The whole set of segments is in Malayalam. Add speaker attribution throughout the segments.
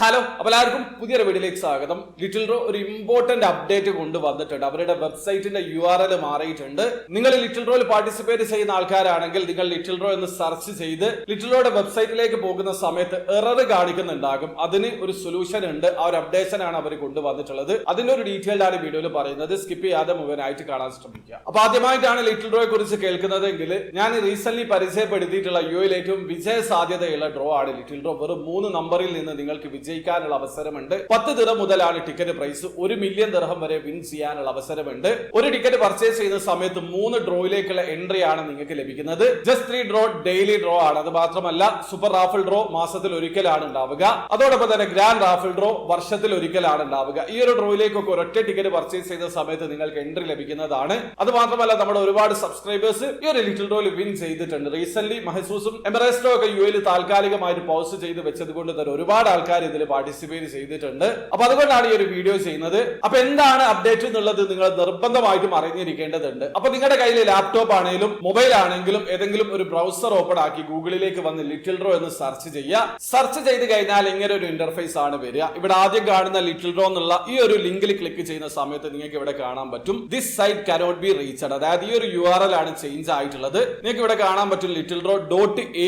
Speaker 1: ഹലോ, അപ്പോൾ എല്ലാവർക്കും പുതിയൊരു വീഡിയോയിലേക്ക് സ്വാഗതം. ലിറ്റിൽ റോ ഒരു ഇമ്പോർട്ടന്റ് അപ്ഡേറ്റ് കൊണ്ടുവന്നിട്ടുണ്ട്. അവരുടെ വെബ്സൈറ്റിന്റെ URL മാറിയിട്ടുണ്ട്. നിങ്ങൾ ലിറ്റിൽ റോയിൽ പാർട്ടിസിപ്പേറ്റ് ചെയ്യുന്ന ആൾക്കാരാണെങ്കിൽ നിങ്ങൾ ലിറ്റിൽ റോ എന്ന് സെർച്ച് ചെയ്ത് ലിറ്റിൽ റോയുടെ വെബ്സൈറ്റിലേക്ക് പോകുന്ന സമയത്ത് എറർ കാണിക്കുന്നുണ്ടാകും. അതിന് ഒരു സൊല്യൂഷൻ ഉണ്ട്. ആ ഒരു അപ്ഡേഷൻ ആണ് അവർ കൊണ്ടുവന്നിട്ടുള്ളത്. അതിന്റെ ഒരു ഡീറ്റെയിൽഡ് ആണ് വീഡിയോയിൽ പറയുന്നത്. സ്കിപ്പ് ചെയ്യാതെ മുഴുവനായിട്ട് കാണാൻ ശ്രമിക്കുക. അപ്പൊ ആദ്യമായിട്ടാണ് ലിറ്റിൽ റോയെ കുറിച്ച് കേൾക്കുന്നതെങ്കിൽ ഞാൻ റീസെന്റ് പരിചയപ്പെടുത്തിയിട്ടുള്ള യുഎയിൽ ഏറ്റവും വിജയ സാധ്യതയുള്ള ഡ്രോ ആണ് ലിറ്റിൽ റോ. വെറും 3 നമ്പറിൽ നിന്ന് നിങ്ങൾക്ക് വിജയിക്കാനുള്ള അവസരമുണ്ട്. 10 ദിർഹം മുതലാണ് ടിക്കറ്റ് പ്രൈസ്. 1 മില്യൺ ദിർഹം വരെ വിൻ ചെയ്യാനുള്ള അവസരമുണ്ട്. ഒരു ടിക്കറ്റ് പർച്ചേസ് ചെയ്യുന്ന സമയത്ത് 3 ഡ്രോയിലേക്കുള്ള എൻട്രി ആണ് നിങ്ങൾക്ക് ലഭിക്കുന്നത്. ജസ്റ്റ് 3 ഡ്രോ ഡെയിലി ഡ്രോ ആണ്. അത് മാത്രമല്ല സൂപ്പർ റാഫിൾ ഡ്രോ മാസത്തിൽ ഒരിക്കലാണ് ഉണ്ടാവുക. അതോടൊപ്പം തന്നെ ഗ്രാൻഡ് റാഫിൾ ഡ്രോ വർഷത്തിൽ ഒരിക്കലാണ് ഉണ്ടാവുക. ഈ ഒരു ഡ്രോയിലേക്കൊക്കെ ഒരൊറ്റ ടിക്കറ്റ് പർച്ചേസ് ചെയ്യുന്ന സമയത്ത് നിങ്ങൾക്ക് എൻട്രി ലഭിക്കുന്നതാണ്. അത് മാത്രമല്ല നമ്മുടെ ഒരുപാട് സബ്സ്ക്രൈബേഴ്സ് ഈ ഒരു ലിറ്റിൽ ഡ്രോയിൽ വിൻ ചെയ്തിട്ടുണ്ട്. റീസെന്റ് മഹസൂസും എമറേസ്റ്റോ ഒക്കെ യുഎയിൽ താൽക്കാലികമായിട്ട് പൗസ് ചെയ്ത് വെച്ചത് കൊണ്ട് തന്നെ ഒരുപാട് ആൾക്കാർ ഇതിൽ പാർട്ടിസിപ്പേറ്റ് ചെയ്തിട്ടുണ്ട്. അപ്പൊ അതുകൊണ്ടാണ് ഈ ഒരു വീഡിയോ ചെയ്യുന്നത്. അപ്പൊ എന്താണ് അപ്ഡേറ്റ് എന്നുള്ളത് നിങ്ങൾ നിർബന്ധമായിട്ടും അറിഞ്ഞിരിക്കേണ്ടതുണ്ട്. അപ്പൊ നിങ്ങളുടെ കയ്യിൽ ലാപ്ടോപ്പ് ആണെങ്കിലും മൊബൈൽ ആണെങ്കിലും ഏതെങ്കിലും ഒരു ബ്രൗസർ ഓപ്പൺ ആക്കി ഗൂഗിളിലേക്ക് വന്ന് ലിറ്റിൽ റോ എന്ന് സെർച്ച് ചെയ്യുക. സെർച്ച് ചെയ്ത് കഴിഞ്ഞാൽ ഇങ്ങനെ ഒരു ഇന്റർഫേസ് ആണ് വരിക. ഇവിടെ ആദ്യം കാണുന്ന ലിറ്റിൽ റോ എന്നുള്ള ഈ ഒരു ലിങ്കിൽ ക്ലിക്ക് ചെയ്യുന്ന സമയത്ത് നിങ്ങൾക്ക് ഇവിടെ കാണാൻ പറ്റും this site cannot be reached. അതായത് ഈ ഒരു URL ആണ് ചേഞ്ച് ആയിട്ടുള്ളത്. നിങ്ങൾക്ക് ഇവിടെ കാണാൻ പറ്റും ലിറ്റിൽ റോ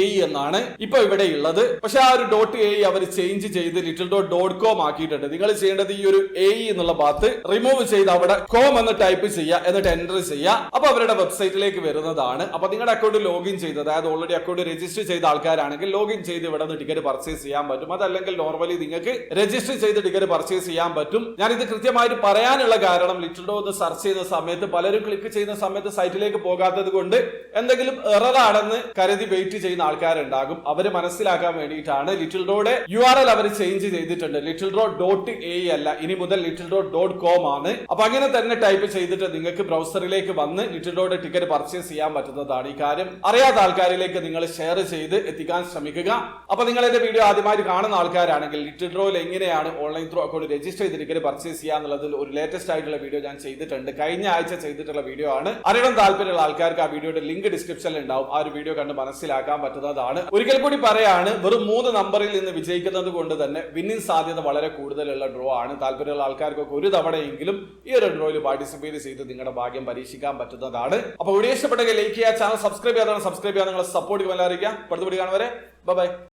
Speaker 1: .ae എന്നാണ് ഇപ്പൊ ഇവിടെ ഉള്ളത്. പക്ഷെ ആ ഒരു .ae അവർ ചേഞ്ച് ചെയ്ത് ലിറ്റിൽ റോ .com ആക്കിയിട്ടുണ്ട്. നിങ്ങൾ ചെയ്യേണ്ടത് ഈ ഒരു AE എന്നുള്ള ഭാഗത്ത് റിമൂവ് ചെയ്ത് അവിടെ കോം എന്ന് ടൈപ്പ് ചെയ്യുക, എന്നിട്ട് എൻ്റർ ചെയ്യുക. അപ്പൊ അവരുടെ വെബ്സൈറ്റിലേക്ക് വരുന്നതാണ്. അപ്പൊ നിങ്ങളുടെ അക്കൗണ്ട് ലോഗിൻ ചെയ്ത്, അതായത് ഓൾറെഡി അക്കൗണ്ട് രജിസ്റ്റർ ചെയ്ത ആൾക്കാരാണെങ്കിൽ ലോഗിൻ ചെയ്ത് ഇവിടെ നിന്ന് ടിക്കറ്റ് പർച്ചേസ് ചെയ്യാൻ പറ്റും. അതല്ലെങ്കിൽ നോർമലി നിങ്ങൾക്ക് രജിസ്റ്റർ ചെയ്ത് ടിക്കറ്റ് പർച്ചേസ് ചെയ്യാൻ പറ്റും. ഞാൻ ഇത് കൃത്യമായിട്ട് പറയാനുള്ള കാരണം ലിറ്റിൽ റോ ഒന്ന് സെർച്ച് ചെയ്യുന്ന സമയത്ത് പലരും ക്ലിക്ക് ചെയ്യുന്ന സമയത്ത് സൈറ്റിലേക്ക് പോകാത്തത് കൊണ്ട് എന്തെങ്കിലും എറർ ആണെന്ന് കരുതി വെയിറ്റ് ചെയ്യുന്ന ആൾക്കാരുണ്ടാകും. അവര് മനസ്സിലാക്കാൻ വേണ്ടിയിട്ടാണ് ലിറ്റിൽ റോയുടെ URL അവർ ചേഞ്ച് ചെയ്തിട്ടുണ്ട്. ലിറ്റിൽ റോ .ae അല്ല, ഇനി മുതൽ ലിറ്റിൽ റോ .com ആണ്. അപ്പൊ അങ്ങനെ തന്നെ ടൈപ്പ് ചെയ്തിട്ട് നിങ്ങൾക്ക് ബ്രൗസറിലേക്ക് വന്ന് ലിറ്റിൽ റോയുടെ ടിക്കറ്റ് പർച്ചേസ് ചെയ്യാൻ പറ്റുന്നതാണ്. ഈ കാര്യം അറിയാത്ത ആൾക്കാരിലേക്ക് നിങ്ങൾ ഷെയർ ചെയ്ത് എത്തിക്കാൻ ശ്രമിക്കുക. അപ്പൊ നിങ്ങൾ എന്റെ വീഡിയോ ആദ്യമായിട്ട് കാണുന്ന ആൾക്കാരാണെങ്കിൽ ലിറ്റിൽ റോയിൽ എങ്ങനെയാണ് ഓൺലൈൻ ത്രൂ അക്കൗണ്ട് രജിസ്റ്റർ ചെയ്ത് ടിക്കറ്റ് പർച്ചേസ് ചെയ്യുക എന്നുള്ളതിൽ ഒരു ലേറ്റസ്റ്റ് ആയിട്ടുള്ള വീഡിയോ ഞാൻ ചെയ്തിട്ടുണ്ട്. കഴിഞ്ഞ ആഴ്ച ചെയ്തിട്ടുള്ള വീഡിയോ ആണ്. അറിയണം താല്പര്യമുള്ള ആൾക്കാർക്ക് ആ വീഡിയോയുടെ ലിങ്ക് ഡിസ്ക്രിപ്ഷനിൽ ഉണ്ടാവും. ആ ഒരു വീഡിയോ കണ്ട് മനസ്സിലാക്കാൻ പറ്റുന്നതാണ്. ഒരിക്കൽ കൂടി പറയാണ്, വെറും 3 നമ്പറിൽ നിന്ന് വിജയിക്കുന്നത് കൊണ്ട് തന്നെ വിന്നിംഗ് സാധ്യത വളരെ കൂടുതലുള്ള ഡ്രോ ആണ്. താല്പര്യമുള്ള ആൾക്കാർക്കൊക്കെ ഒരു തവണയെങ്കിലും ഈ ഒരു ഡ്രോയിൽ പാർട്ടിസിപ്പേറ്റ് ചെയ്ത് നിങ്ങളുടെ ഭാഗ്യം പരീക്ഷിക്കാൻ പറ്റുന്നതാണ്. അപ്പൊ വീഡിയോ ഇഷ്ടപ്പെട്ടെങ്കിൽ ലൈക്ക് ചെയ്യുക, ചാനൽ സബ്സ്ക്രൈബ് ചെയ്യാതാണ് സബ്സ്ക്രൈബ് ചെയ്യാൻ നിങ്ങളെ സപ്പോർട്ട് ചെയ്യാൻ. അടുത്ത വീഡിയോ കാണുവരെ ബൈ.